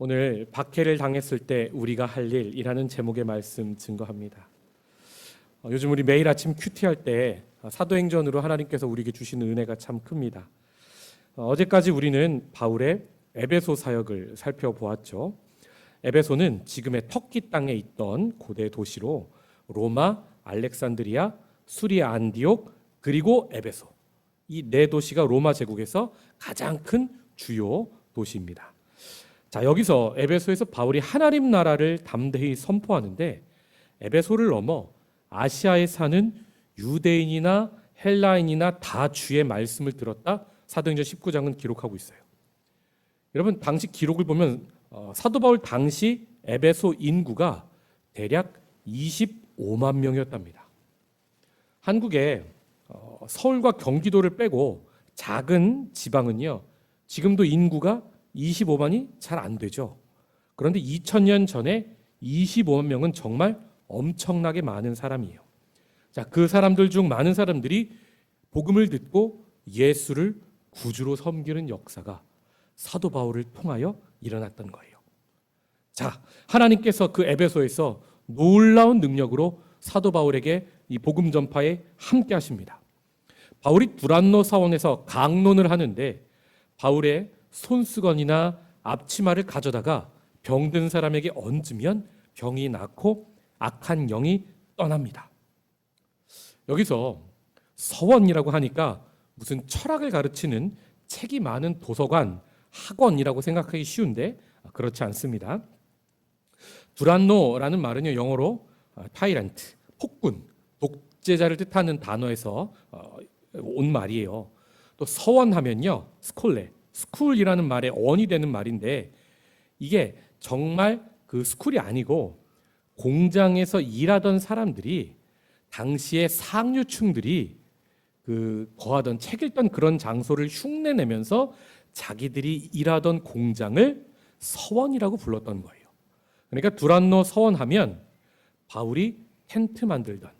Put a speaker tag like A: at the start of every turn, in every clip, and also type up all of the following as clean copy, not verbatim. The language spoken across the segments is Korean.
A: 오늘 박해를 당했을 때 우리가 할 일이라는 제목의 말씀 증거합니다. 요즘 우리 매일 아침 큐티할 때 사도행전으로 하나님께서 우리에게 주시는 은혜가 참 큽니다. 어제까지 우리는 바울의 에베소 사역을 살펴보았죠. 에베소는 지금의 터키 땅에 있던 고대 도시로 로마, 알렉산드리아, 수리아 안디옥 그리고 에베소, 이 네 도시가 로마 제국에서 가장 큰 주요 도시입니다. 자, 여기서 에베소에서 바울이 하나님 나라를 담대히 선포하는데 에베소를 넘어 아시아에 사는 유대인이나 헬라인이나 다 주의 말씀을 들었다. 사도행전 19장은 기록하고 있어요. 여러분, 당시 기록을 보면 사도 바울 당시 에베소 인구가 대략 25만 명이었답니다. 한국에 서울과 경기도를 빼고 작은 지방은요, 지금도 인구가 25만이 잘 안 되죠. 그런데 2000년 전에 25만 명은 정말 엄청나게 많은 사람이에요. 자, 그 사람들 중 많은 사람들이 복음을 듣고 예수를 구주로 섬기는 역사가 사도 바울을 통하여 일어났던 거예요. 자, 하나님께서 그 에베소에서 놀라운 능력으로 사도 바울에게 이 복음 전파에 함께 하십니다. 바울이 두란노 사원에서 강론을 하는데 바울의 손수건이나 앞치마를 가져다가 병든 사람에게 얹으면 병이 낫고 악한 영이 떠납니다. 여기서 서원이라고 하니까 무슨 철학을 가르치는 책이 많은 도서관, 학원이라고 생각하기 쉬운데 그렇지 않습니다. 두란노라는 말은요, 영어로 타이란트, 폭군, 독재자를 뜻하는 단어에서 온 말이에요. 또 서원하면요, 스콜레, 스쿨이라는 말의 언이 되는 말인데 이게 정말 그 스쿨이 아니고 공장에서 일하던 사람들이 당시에 상류층들이 거하던 책 읽던 그런 장소를 흉내내면서 자기들이 일하던 공장을 서원이라고 불렀던 거예요. 그러니까 두란노 서원하면 바울이 텐트 만들던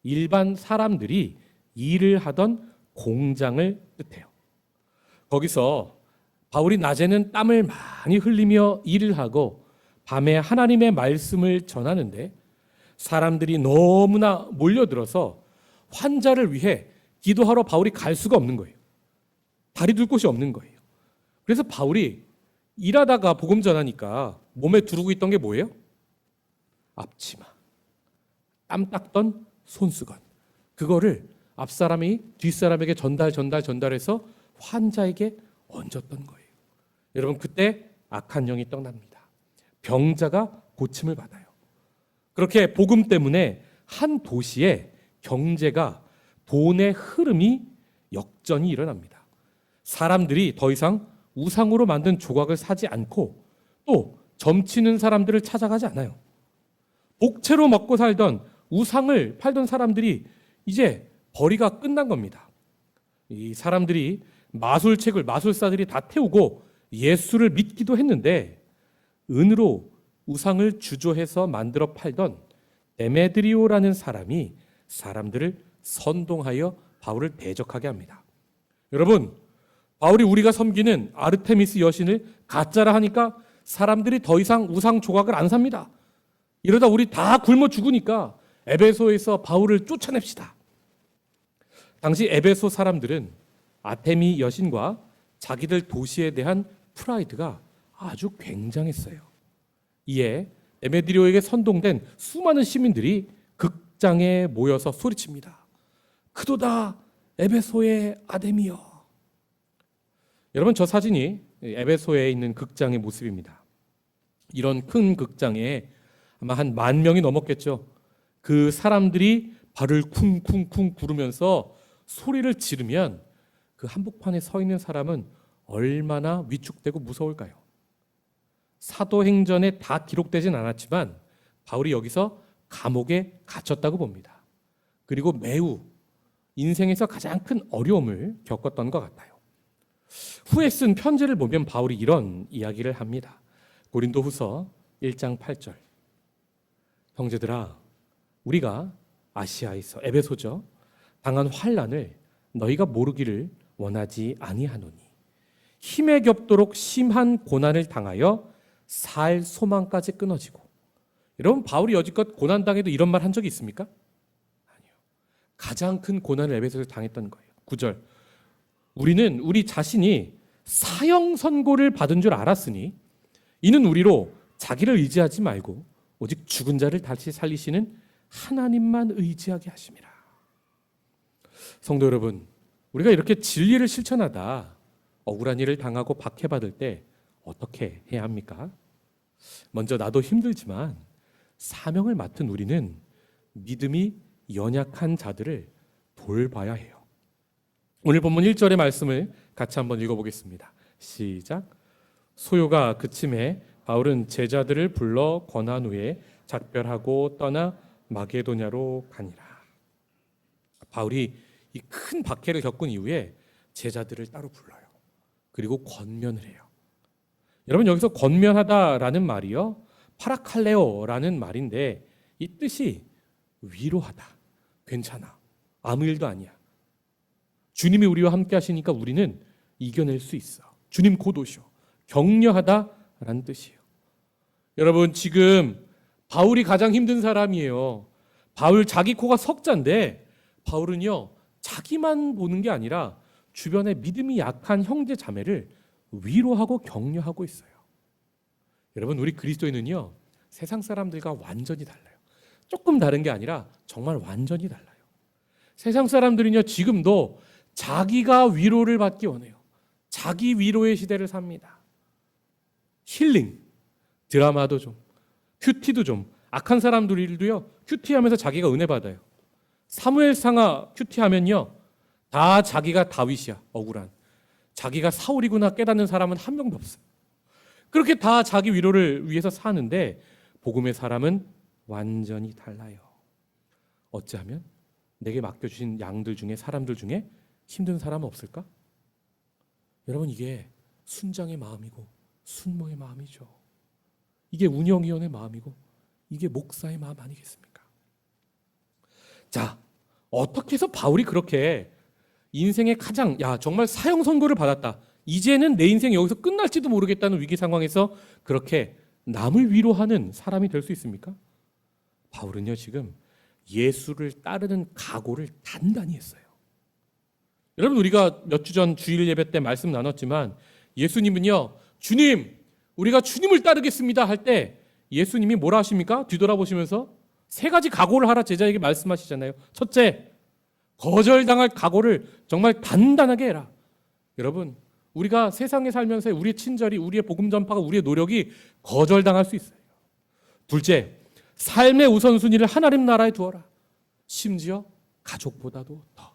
A: 일반 사람들이 일을 하던 공장을 뜻해요. 거기서 바울이 낮에는 땀을 많이 흘리며 일을 하고 밤에 하나님의 말씀을 전하는데 사람들이 너무나 몰려들어서 환자를 위해 기도하러 바울이 갈 수가 없는 거예요. 다리 둘 곳이 없는 거예요. 그래서 바울이 일하다가 복음 전하니까 몸에 두르고 있던 게 뭐예요? 앞치마, 땀 닦던 손수건, 그거를 앞사람이 뒷사람에게 전달해서 환자에게 얹었던 거예요. 여러분, 그때 악한 영이 떠납니다. 병자가 고침을 받아요. 그렇게 복음 때문에 한 도시의 경제가, 돈의 흐름이 역전이 일어납니다. 사람들이 더 이상 우상으로 만든 조각을 사지 않고 또 점치는 사람들을 찾아가지 않아요. 복채로 먹고 살던 우상을 팔던 사람들이 이제 벌이가 끝난 겁니다. 이 사람들이 마술사들이 다 태우고 예수를 믿기도 했는데 은으로 우상을 주조해서 만들어 팔던 데메드리오라는 사람이 사람들을 선동하여 바울을 대적하게 합니다. 여러분, 바울이 우리가 섬기는 아르테미스 여신을 가짜라 하니까 사람들이 더 이상 우상 조각을 안 삽니다. 이러다 우리 다 굶어 죽으니까 에베소에서 바울을 쫓아냅시다. 당시 에베소 사람들은 아테미 여신과 자기들 도시에 대한 프라이드가 아주 굉장했어요. 이에 데메드리오에게 선동된 수많은 시민들이 극장에 모여서 소리칩니다. 그도다 에베소의 아데미여. 여러분, 저 사진이 에베소에 있는 극장의 모습입니다. 이런 큰 극장에 아마 한 10,000명이 넘었겠죠. 그 사람들이 발을 쿵쿵쿵 구르면서 소리를 지르면 그 한복판에 서 있는 사람은 얼마나 위축되고 무서울까요? 사도행전에 다 기록되진 않았지만 바울이 여기서 감옥에 갇혔다고 봅니다. 그리고 매우 인생에서 가장 큰 어려움을 겪었던 것 같아요. 후에 쓴 편지를 보면 바울이 이런 이야기를 합니다. 고린도후서 1장 8절. 형제들아, 우리가 아시아에서, 에베소죠, 당한 환난을 너희가 모르기를 원하지 아니하노니 힘에 겹도록 심한 고난을 당하여 살 소망까지 끊어지고. 여러분, 바울이 여지껏 고난당해도 이런 말 한 적이 있습니까? 아니요. 가장 큰 고난을 에베소에서 당했던 거예요. 9절. 우리는 우리 자신이 사형 선고를 받은 줄 알았으니 이는 우리로 자기를 의지하지 말고 오직 죽은 자를 다시 살리시는 하나님만 의지하게 하심이라. 성도 여러분, 우리가 이렇게 진리를 실천하다 억울한 일을 당하고 박해받을 때 어떻게 해야 합니까? 먼저 나도 힘들지만 사명을 맡은 우리는 믿음이 연약한 자들을 돌봐야 해요. 오늘 본문 1절의 말씀을 같이 한번 읽어보겠습니다. 시작. 소요가 그침에 바울은 제자들을 불러 권한 후에 작별하고 떠나 마게도냐로 가니라. 바울이 이 큰 박해를 겪은 이후에 제자들을 따로 불러요. 그리고 권면을 해요. 여러분, 여기서 권면하다라는 말이요, 파라칼레오라는 말인데 이 뜻이 위로하다, 괜찮아, 아무 일도 아니야, 주님이 우리와 함께 하시니까 우리는 이겨낼 수 있어, 주님 곧 오셔, 격려하다라는 뜻이에요. 여러분, 지금 바울이 가장 힘든 사람이에요. 바울 자기 코가 석자인데 바울은요, 자기만 보는 게 아니라 주변에 믿음이 약한 형제 자매를 위로하고 격려하고 있어요. 여러분, 우리 그리스도인은요, 세상 사람들과 완전히 달라요. 조금 다른 게 아니라 정말 완전히 달라요. 세상 사람들은요, 지금도 자기가 위로를 받기 원해요. 자기 위로의 시대를 삽니다. 힐링, 드라마도 좀, 큐티도 좀, 악한 사람들도요, 큐티하면서 자기가 은혜 받아요. 사무엘상하 큐티하면요, 다 자기가 다윗이야, 억울한. 자기가 사울이구나 깨닫는 사람은 한 명도 없어요. 그렇게 다 자기 위로를 위해서 사는데 복음의 사람은 완전히 달라요. 어찌하면 내게 맡겨주신 양들 중에, 사람들 중에 힘든 사람은 없을까? 여러분, 이게 순장의 마음이고 순모의 마음이죠. 이게 운영위원의 마음이고 이게 목사의 마음 아니겠습니까? 자, 어떻게 해서 바울이 그렇게 인생의 가장 정말 사형 선고를 받았다, 이제는 내 인생이 여기서 끝날지도 모르겠다는 위기 상황에서 그렇게 남을 위로하는 사람이 될 수 있습니까? 바울은요, 지금 예수를 따르는 각오를 단단히 했어요. 여러분, 우리가 몇 주 전 주일 예배 때 말씀 나눴지만 예수님은요, 주님, 우리가 주님을 따르겠습니다 할 때 예수님이 뭐라 하십니까? 뒤돌아보시면서 세 가지 각오를 하라 제자에게 말씀하시잖아요. 첫째, 거절당할 각오를 정말 단단하게 해라. 여러분, 우리가 세상에 살면서 우리의 친절이, 우리의 복음 전파가, 우리의 노력이 거절당할 수 있어요. 둘째, 삶의 우선순위를 하나님 나라에 두어라. 심지어 가족보다도 더.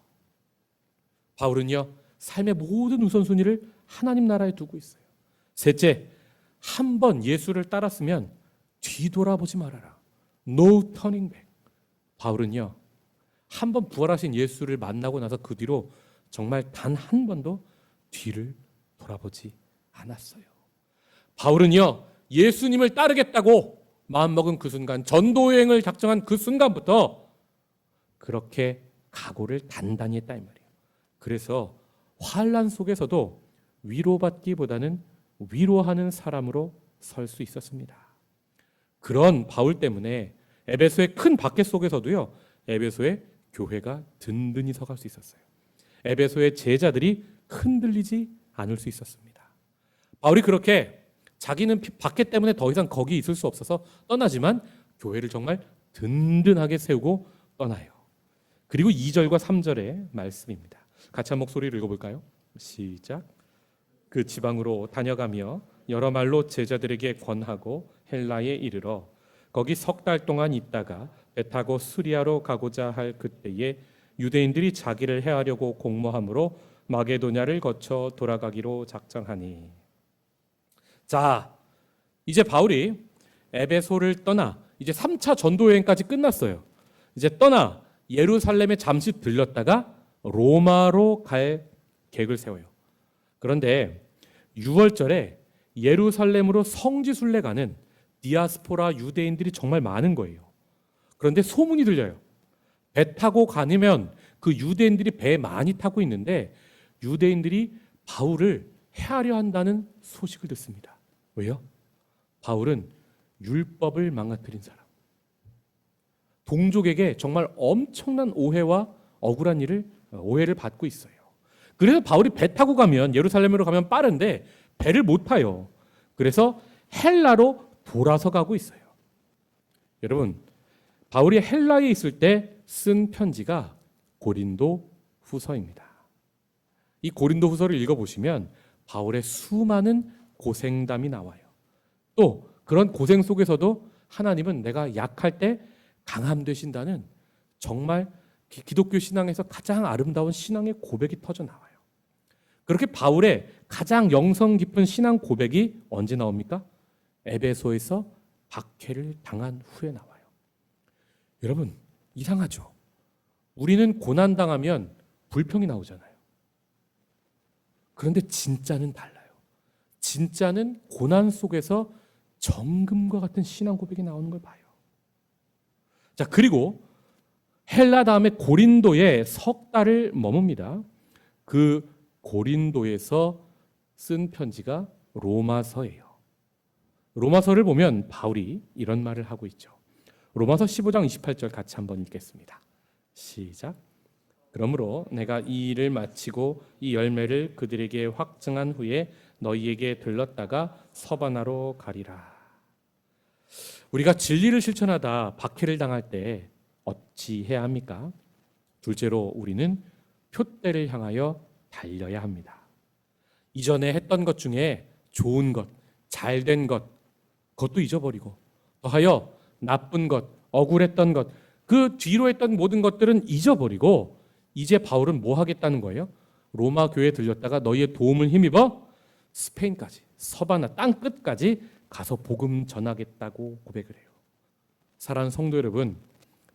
A: 바울은요, 삶의 모든 우선순위를 하나님 나라에 두고 있어요. 셋째, 한 번 예수를 따랐으면 뒤돌아보지 말아라. No turning back. 바울은요, 한 번 부활하신 예수를 만나고 나서 그 뒤로 정말 단 한 번도 뒤를 돌아보지 않았어요. 바울은요, 예수님을 따르겠다고 마음먹은 그 순간, 전도여행을 작정한 그 순간부터 그렇게 각오를 단단히 했다 이 말이에요. 그래서 환난 속에서도 위로받기보다는 위로하는 사람으로 설 수 있었습니다. 그런 바울 때문에 에베소의 큰 박해 속에서도요, 에베소의 교회가 든든히 서갈 수 있었어요. 에베소의 제자들이 흔들리지 않을 수 있었습니다. 바울이 그렇게 자기는 박해 때문에 더 이상 거기 있을 수 없어서 떠나지만 교회를 정말 든든하게 세우고 떠나요. 그리고 2절과 3절의 말씀입니다. 같이 한 목소리를 읽어볼까요? 시작. 그 지방으로 다녀가며 여러 말로 제자들에게 권하고 헬라에 이르러 거기 석 달 동안 있다가 배 타고 수리아로 가고자 할 그때에 유대인들이 자기를 해하려고 공모함으로 마게도냐를 거쳐 돌아가기로 작정하니. 자, 이제 바울이 에베소를 떠나 이제 3차 전도 여행까지 끝났어요. 이제 떠나 예루살렘에 잠시 들렀다가 로마로 갈 계획을 세워요. 그런데 6월절에 예루살렘으로 성지순례 가는 디아스포라 유대인들이 정말 많은 거예요. 그런데 소문이 들려요. 배 타고 가면 그 유대인들이 배 많이 타고 있는데 유대인들이 바울을 해하려 한다는 소식을 듣습니다. 왜요? 바울은 율법을 망가뜨린 사람, 동족에게 정말 엄청난 오해와 억울한 오해를 받고 있어요. 그래서 바울이 배 타고 가면, 예루살렘으로 가면 빠른데 배를 못 타요. 그래서 헬라로 돌아서 가고 있어요. 여러분, 바울이 헬라에 있을 때 쓴 편지가 고린도 후서입니다. 이 고린도 후서를 읽어보시면 바울의 수많은 고생담이 나와요. 또 그런 고생 속에서도 하나님은 내가 약할 때 강함 되신다는 정말 기독교 신앙에서 가장 아름다운 신앙의 고백이 터져 나와요. 그렇게 바울의 가장 영성 깊은 신앙 고백이 언제 나옵니까? 에베소에서 박해를 당한 후에 나와요. 여러분, 이상하죠? 우리는 고난당하면 불평이 나오잖아요. 그런데 진짜는 달라요. 진짜는 고난 속에서 정금과 같은 신앙 고백이 나오는 걸 봐요. 자, 그리고 헬라 다음에 고린도에 석 달을 머뭅니다. 그 고린도에서 쓴 편지가 로마서예요. 로마서를 보면 바울이 이런 말을 하고 있죠. 로마서 15장 28절 같이 한번 읽겠습니다. 시작. 그러므로 내가 이 일을 마치고 이 열매를 그들에게 확증한 후에 너희에게 들렀다가 서바나로 가리라. 우리가 진리를 실천하다 박해를 당할 때 어찌 해야 합니까? 둘째로 우리는 표대를 향하여 달려야 합니다. 이전에 했던 것 중에 좋은 것, 잘된 것, 그것도 잊어버리고, 더하여 나쁜 것, 억울했던 것, 그 뒤로 했던 모든 것들은 잊어버리고, 이제 바울은 뭐 하겠다는 거예요? 로마 교회에 들렸다가 너희의 도움을 힘입어 스페인까지, 서바나 땅 끝까지 가서 복음 전하겠다고 고백을 해요. 사랑하는 성도 여러분,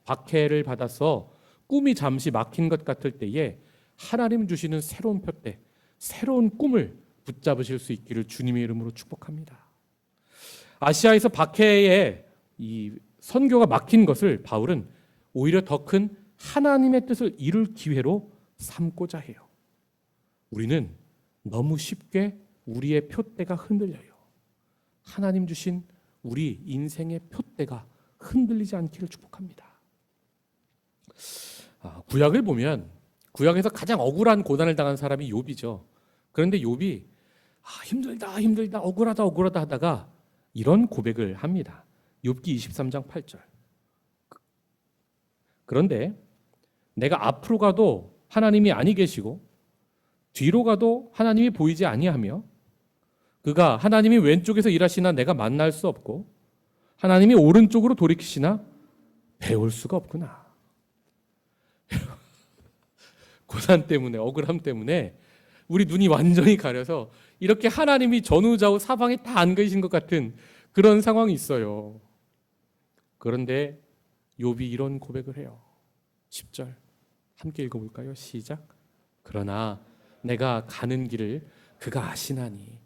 A: 박해를 받아서 꿈이 잠시 막힌 것 같을 때에 하나님 주시는 새로운 표대, 새로운 꿈을 붙잡으실 수 있기를 주님의 이름으로 축복합니다. 아시아에서 박해에 이 선교가 막힌 것을 바울은 오히려 더 큰 하나님의 뜻을 이룰 기회로 삼고자 해요. 우리는 너무 쉽게 우리의 표대가 흔들려요. 하나님 주신 우리 인생의 표대가 흔들리지 않기를 축복합니다. 구약을 보면 구약에서 가장 억울한 고난을 당한 사람이 욥이죠. 그런데 욥이 힘들다 억울하다 하다가 이런 고백을 합니다. 욥기 23장 8절. 그런데 내가 앞으로 가도 하나님이 아니 계시고 뒤로 가도 하나님이 보이지 아니하며 그가 하나님이 왼쪽에서 일하시나 내가 만날 수 없고 하나님이 오른쪽으로 돌이키시나 배울 수가 없구나. 고난 때문에, 억울함 때문에 우리 눈이 완전히 가려서 이렇게 하나님이 전후좌우 사방에 다 안 계신 것 같은 그런 상황이 있어요. 그런데 욥이 이런 고백을 해요. 10절 함께 읽어볼까요? 시작. 그러나 내가 가는 길을 그가 아시나니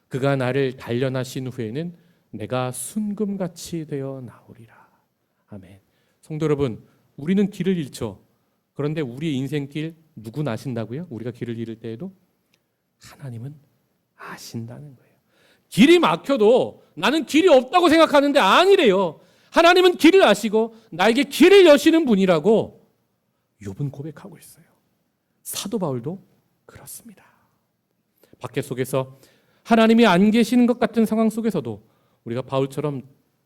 A: 그가 나를 단련하신 후에는 내가 순금같이 되어 나오리라. 아멘. 성도 여러분, 우리는 길을 잃죠. 그런데 우리의 인생길 누군 아신다고요? 우리가 길을 잃을 때에도 하나님은 아신다는 거예요. 길이 막혀도 나는 길이 없다고 생각하는데 아니래요. 하나님은 길을 아시고 나에게 길을 여시는 분이라고 욥은 고백하고 있어요. 사도 바울도 그렇습니다. 박해 속에서 하나님이 안 계시는 것 같은 상황 속에서도 우리가 바울처럼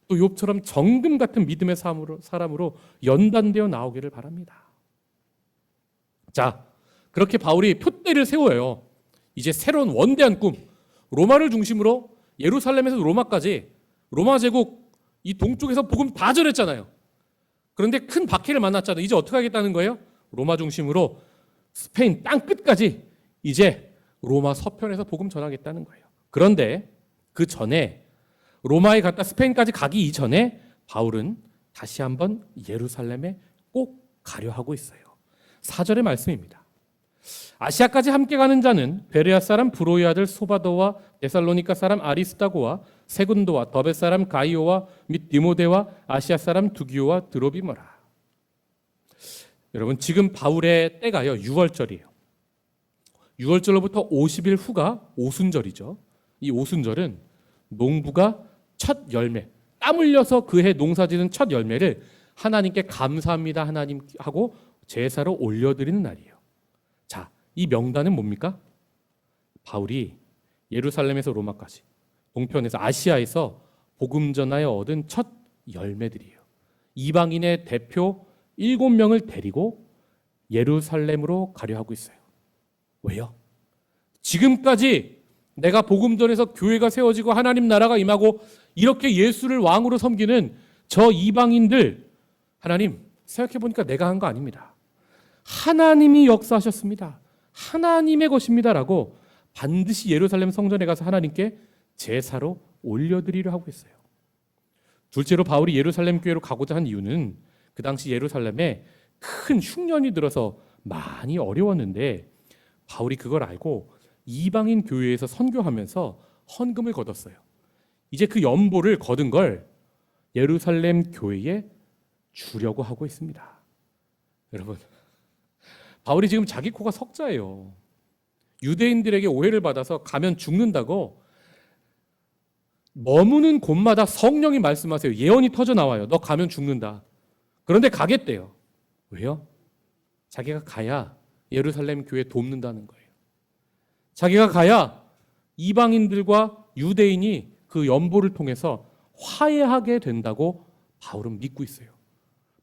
A: 또 욥처럼 정금 같은 믿음의 사람으로 연단되어 나오기를 바랍니다. 자, 그렇게 바울이 표대를 세워요. 이제 새로운 원대한 꿈, 로마를 중심으로 예루살렘에서 로마까지 로마 제국 이 동쪽에서 복음 다 전했잖아요. 그런데 큰 박해를 만났잖아요. 이제 어떻게 하겠다는 거예요? 로마 중심으로 스페인 땅 끝까지 이제 로마 서편에서 복음 전하겠다는 거예요. 그런데 그 전에 로마에 갔다 스페인까지 가기 이전에 바울은 다시 한번 예루살렘에 꼭 가려 하고 있어요. 4절의 말씀입니다. 아시아까지 함께 가는 자는 베레아 사람 브로이 아들 소바도와 데살로니가 사람 아리스다고와 세군도와 더베 사람 가이오와 및 디모데와 아시아 사람 두기오와 드로비모라. 여러분, 지금 바울의 때가요 6월절이에요. 6월절로부터 50일 후가 오순절이죠. 이 오순절은 농부가 첫 열매, 땀 흘려서 그 해 농사짓는 첫 열매를 하나님께 감사합니다 하나님 하고 제사로 올려드리는 날이에요. 자, 이 명단은 뭡니까? 바울이 예루살렘에서 로마까지 동편에서 아시아에서 복음 전하여 얻은 첫 열매들이에요. 이방인의 대표 7명을 데리고 예루살렘으로 가려 하고 있어요. 왜요? 지금까지 내가 복음 전해서 교회가 세워지고 하나님 나라가 임하고 이렇게 예수를 왕으로 섬기는 저 이방인들, 하나님 생각해 보니까 내가 한 거 아닙니다. 하나님이 역사하셨습니다. 하나님의 것입니다라고 반드시 예루살렘 성전에 가서 하나님께 제사로 올려드리려 하고 있어요. 둘째로 바울이 예루살렘 교회로 가고자 한 이유는 그 당시 예루살렘에 큰 흉년이 들어서 많이 어려웠는데 바울이 그걸 알고 이방인 교회에서 선교하면서 헌금을 거뒀어요. 이제 그 연보를 거둔 걸 예루살렘 교회에 주려고 하고 있습니다. 여러분, 바울이 지금 자기 코가 석자예요. 유대인들에게 오해를 받아서 가면 죽는다고 머무는 곳마다 성령이 말씀하세요. 예언이 터져 나와요. 너 가면 죽는다. 그런데 가겠대요. 왜요? 자기가 가야 예루살렘 교회 돕는다는 거예요. 자기가 가야 이방인들과 유대인이 그 연보를 통해서 화해하게 된다고 바울은 믿고 있어요.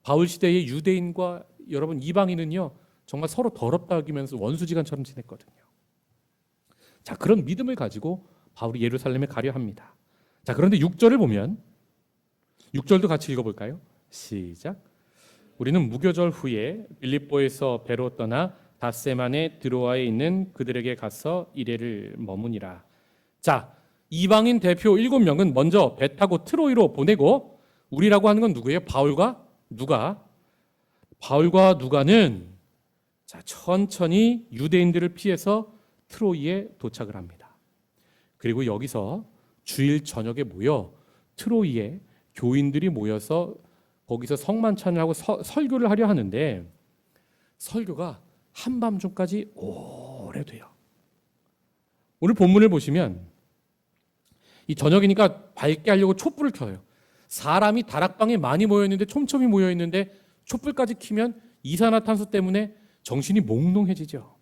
A: 바울 시대의 유대인과 여러분 이방인은요 정말 서로 더럽다 하면서 원수지간처럼 지냈거든요. 자, 그런 믿음을 가지고 바울이 예루살렘에 가려 합니다. 자, 그런데 6절을 보면 6절도 같이 읽어볼까요? 시작. 우리는 무교절 후에 빌립보에서 배로 떠나 닷세만의 드로아에 있는 그들에게 가서 이레를 머무니라. 자, 이방인 대표 7명은 먼저 배 타고 트로이로 보내고 우리라고 하는 건 누구예요? 바울과 누가? 바울과 누가는 자, 천천히 유대인들을 피해서 트로이에 도착을 합니다. 그리고 여기서 주일 저녁에 모여 트로이에 교인들이 모여서 거기서 성만찬을 하고 설교를 하려 하는데 설교가 한밤중까지 오래 돼요. 오늘 본문을 보시면 이 저녁이니까 밝게 하려고 촛불을 켜요. 사람이 다락방에 많이 모여있는데 촘촘히 모여있는데 촛불까지 켜면 이산화탄소 때문에 정신이 몽롱해지죠.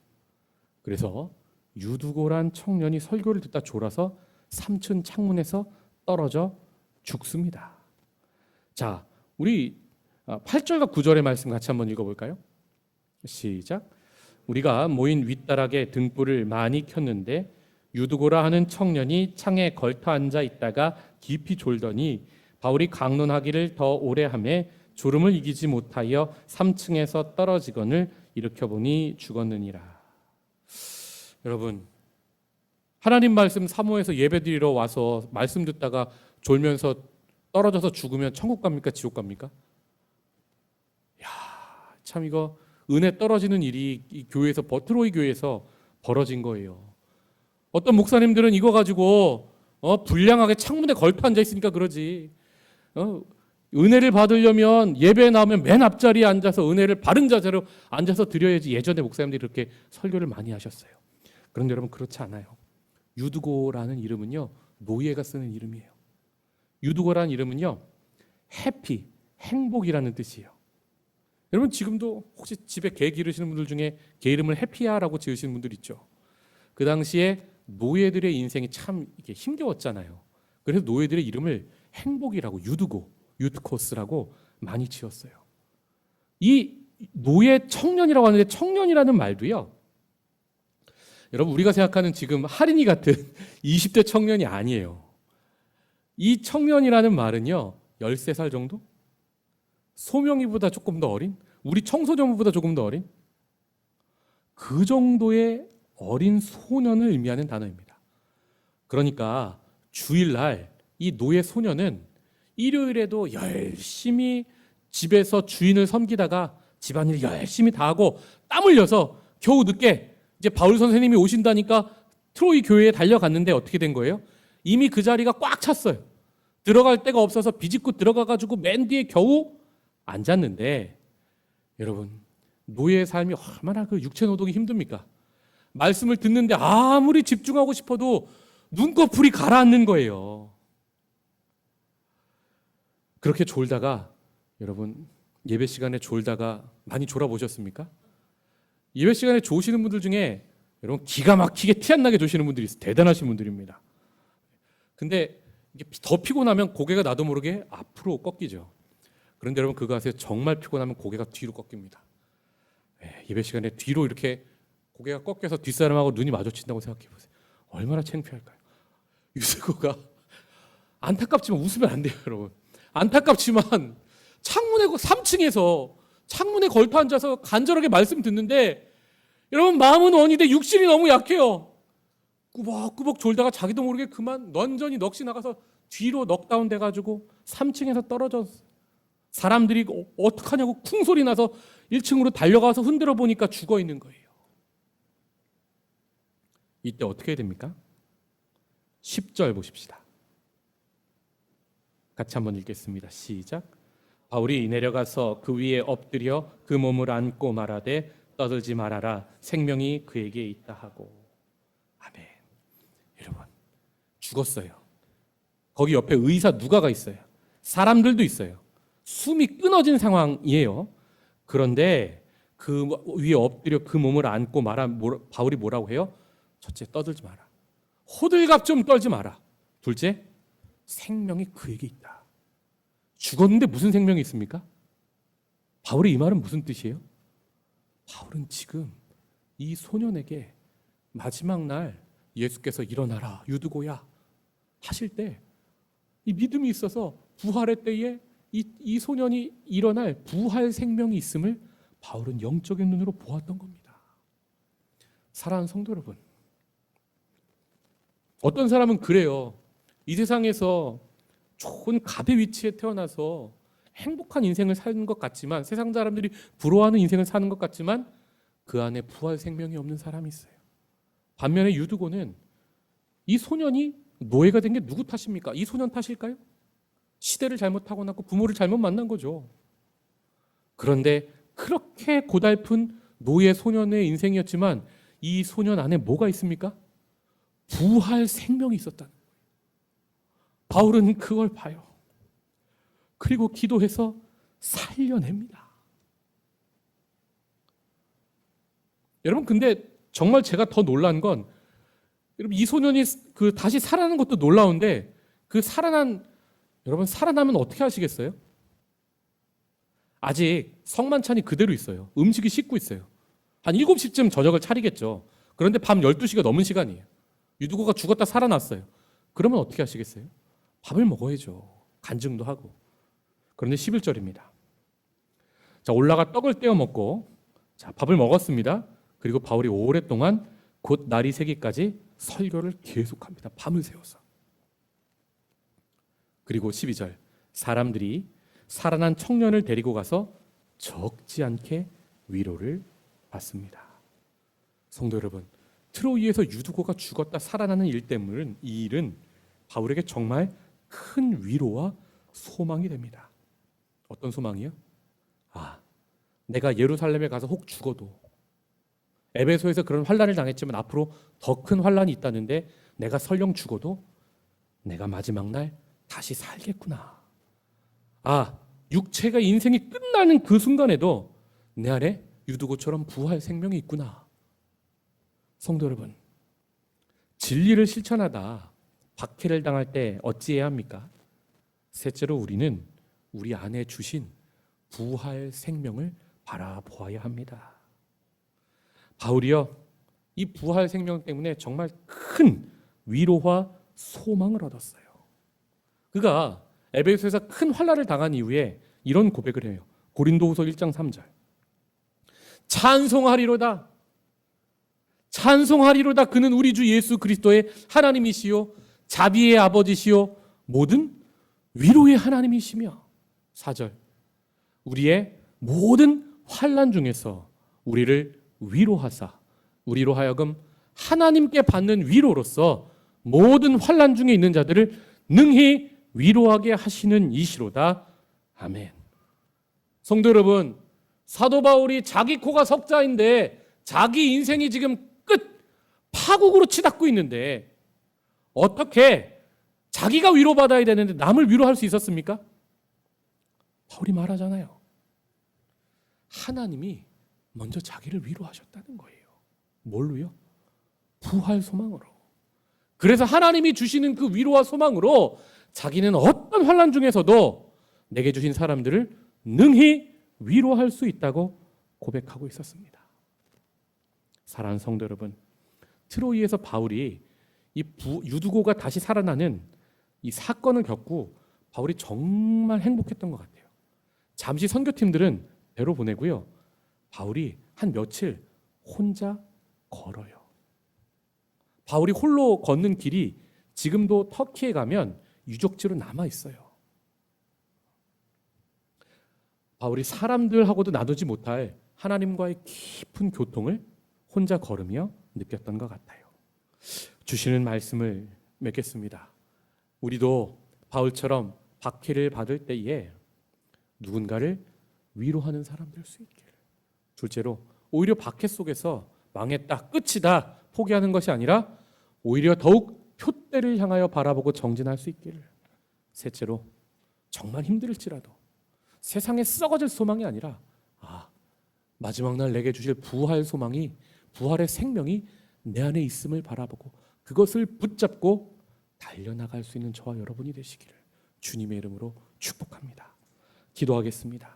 A: 그래서 유두고란 청년이 설교를 듣다 졸아서 3층 창문에서 떨어져 죽습니다. 자, 우리 8절과 9절의 말씀 같이 한번 읽어볼까요? 시작. 우리가 모인 윗다락에 등불을 많이 켰는데 유두고라 하는 청년이 창에 걸터 앉아 있다가 깊이 졸더니 바울이 강론하기를 더 오래 하매 졸음을 이기지 못하여 3층에서 떨어지거늘 일으켜보니 죽었느니라. 여러분, 하나님 말씀 사모해서 예배드리러 와서 말씀 듣다가 졸면서 떨어져서 죽으면 천국 갑니까? 지옥 갑니까? 야, 참 이거 은혜 떨어지는 일이 이 교회에서 트로이 교회에서 벌어진 거예요. 어떤 목사님들은 이거 가지고 불량하게 창문에 걸터 앉아 있으니까 그러지. 은혜를 받으려면 예배에 나오면 맨 앞자리에 앉아서 은혜를 바른 자세로 앉아서 드려야지. 예전에 목사님들이 그렇게 설교를 많이 하셨어요. 그런데 여러분 그렇지 않아요. 유두고라는 이름은요 노예가 쓰는 이름이에요. 유두고라는 이름은요 해피, 행복이라는 뜻이에요. 여러분 지금도 혹시 집에 개 기르시는 분들 중에 개 이름을 해피야라고 지으시는 분들 있죠. 그 당시에 노예들의 인생이 참 이게 힘겨웠잖아요. 그래서 노예들의 이름을 행복이라고 유드코스라고 많이 지었어요. 이 노예 청년이라고 하는데 청년이라는 말도요. 여러분 우리가 생각하는 지금 할인이 같은 20대 청년이 아니에요. 이 청년이라는 말은요 13살 정도? 소명이보다 조금 더 어린? 우리 청소년보다 조금 더 어린? 그 정도의 어린 소년을 의미하는 단어입니다. 그러니까 주일날 이 노예 소년은 일요일에도 열심히 집에서 주인을 섬기다가 집안일 열심히 다 하고 땀 흘려서 겨우 늦게 이제 바울 선생님이 오신다니까 트로이 교회에 달려갔는데 어떻게 된 거예요? 이미 그 자리가 꽉 찼어요. 들어갈 데가 없어서 비집고 들어가가지고 맨 뒤에 겨우 앉았는데 여러분 노예의 삶이 얼마나 그 육체 노동이 힘듭니까? 말씀을 듣는데 아무리 집중하고 싶어도 눈꺼풀이 가라앉는 거예요. 그렇게 졸다가 여러분 예배 시간에 졸다가 많이 졸아보셨습니까? 예배 시간에 조시는 분들 중에 여러분 기가 막히게 티 안 나게 조시는 분들이 있어요. 대단하신 분들입니다. 근데 이게 더 피곤하면 고개가 나도 모르게 앞으로 꺾이죠. 그런데 여러분 그거 아세요? 정말 피곤하면 고개가 뒤로 꺾입니다. 예배 시간에 뒤로 이렇게 고개가 꺾여서 뒷사람하고 눈이 마주친다고 생각해 보세요. 얼마나 창피할까요? 유세고가 안타깝지만 웃으면 안 돼요, 여러분. 안타깝지만 창문에 3층에서 창문에 걸터 앉아서 간절하게 말씀 듣는데 여러분 마음은 원이데 육신이 너무 약해요. 꾸벅꾸벅 졸다가 자기도 모르게 그만 넌전히 넋이 나가서 뒤로 넉다운 돼가지고 3층에서 떨어졌어요. 사람들이 어떡하냐고 쿵 소리 나서 1층으로 달려가서 흔들어 보니까 죽어 있는 거예요. 이때 어떻게 해야 됩니까? 10절 보십시다. 같이 한번 읽겠습니다. 시작. 바울이 내려가서 그 위에 엎드려 그 몸을 안고 말하되 떠들지 말아라. 생명이 그에게 있다 하고. 아멘. 여러분 죽었어요. 거기 옆에 의사 누가가 있어요. 사람들도 있어요. 숨이 끊어진 상황이에요. 그런데 그 위에 엎드려 그 몸을 안고 바울이 뭐라고 해요? 첫째, 떠들지 마라. 호들갑 좀 떨지 마라. 둘째, 생명이 그에게 있다. 죽었는데 무슨 생명이 있습니까? 바울의 이 말은 무슨 뜻이에요? 바울은 지금 이 소년에게 마지막 날 예수께서 일어나라 유두고야 하실 때 이 믿음이 있어서 부활의 때에 이 소년이 일어날 부활 생명이 있음을 바울은 영적인 눈으로 보았던 겁니다. 사랑하는 성도 여러분, 어떤 사람은 그래요. 이 세상에서 좋은 갑의 위치에 태어나서 행복한 인생을 사는 것 같지만, 세상 사람들이 부러워하는 인생을 사는 것 같지만 그 안에 부활 생명이 없는 사람이 있어요. 반면에 유두고는 이 소년이 노예가 된 게 누구 탓입니까? 이 소년 탓일까요? 시대를 잘못 타고났고 부모를 잘못 만난 거죠. 그런데 그렇게 고달픈 노예 소년의 인생이었지만 이 소년 안에 뭐가 있습니까? 부활 생명이 있었다는 거예요. 바울은 그걸 봐요. 그리고 기도해서 살려냅니다. 여러분, 근데 정말 제가 더 놀란 건, 여러분 이 소년이 다시 살아나는 것도 놀라운데, 여러분 살아나면 어떻게 하시겠어요? 아직 성만찬이 그대로 있어요. 음식이 식고 있어요. 한 7시쯤 저녁을 차리겠죠. 그런데 밤 12시가 넘은 시간이에요. 유두고가 죽었다 살아났어요. 그러면 어떻게 하시겠어요? 밥을 먹어야죠. 간증도 하고. 그런데 11절입니다. 자, 올라가 떡을 떼어 먹고, 자, 밥을 먹었습니다. 그리고 바울이 오랫동안 곧 날이 새기까지 설교를 계속합니다. 밤을 새워서. 그리고 12절, 사람들이 살아난 청년을 데리고 가서 적지 않게 위로를 받습니다. 성도 여러분, 트로이에서 유두고가 죽었다 살아나는 일 때문에 이 일은 바울에게 정말 큰 위로와 소망이 됩니다. 어떤 소망이요? 내가 예루살렘에 가서 혹 죽어도, 에베소에서 그런 환난을 당했지만 앞으로 더 큰 환난이 있다는데 내가 설령 죽어도 내가 마지막 날 다시 살겠구나. 육체가 인생이 끝나는 그 순간에도 내 안에 유두고처럼 부활 생명이 있구나. 성도 여러분, 진리를 실천하다 박해를 당할 때 어찌해야 합니까? 셋째로 우리는 우리 안에 주신 부활 생명을 바라보아야 합니다. 바울이요, 이 부활 생명 때문에 정말 큰 위로와 소망을 얻었어요. 그가 에베소에서 큰 환난을 당한 이후에 이런 고백을 해요. 고린도후서 1장 3절. 찬송하리로다. 찬송하리로다. 그는 우리 주 예수 그리스도의 하나님이시요 자비의 아버지시요 모든 위로의 하나님이시며. 4절. 우리의 모든 환난 중에서 우리를 위로하사 우리로 하여금 하나님께 받는 위로로서 모든 환난 중에 있는 자들을 능히 위로하게 하시는 이시로다. 아멘. 성도 여러분, 사도 바울이 자기 코가 석자인데 자기 인생이 지금 끝 파국으로 치닫고 있는데 어떻게 자기가 위로받아야 되는데 남을 위로할 수 있었습니까? 바울이 말하잖아요. 하나님이 먼저 자기를 위로하셨다는 거예요. 뭘로요? 부활 소망으로. 그래서 하나님이 주시는 그 위로와 소망으로 자기는 어떤 환난 중에서도 내게 주신 사람들을 능히 위로할 수 있다고 고백하고 있었습니다. 사랑하는 성도 여러분, 트로이에서 바울이 이 유두고가 다시 살아나는 이 사건을 겪고 바울이 정말 행복했던 것 같아요. 잠시 선교팀들은 배로 보내고요. 바울이 한 며칠 혼자 걸어요. 바울이 홀로 걷는 길이 지금도 터키에 가면 유적지로 남아 있어요. 바울이 사람들하고도 나누지 못할 하나님과의 깊은 교통을 혼자 걸으며 느꼈던 것 같아요. 주시는 말씀을 맺겠습니다. 우리도 바울처럼 박해를 받을 때에 누군가를 위로하는 사람 될 수 있기를. 둘째로 오히려 박해 속에서 망했다, 끝이다 포기하는 것이 아니라 오히려 더욱 표대를 향하여 바라보고 정진할 수 있기를. 셋째로 정말 힘들지라도 세상에 썩어질 소망이 아니라 마지막 날 내게 주실 부활 소망이, 부활의 생명이 내 안에 있음을 바라보고 그것을 붙잡고 달려나갈 수 있는 저와 여러분이 되시기를 주님의 이름으로 축복합니다. 기도하겠습니다.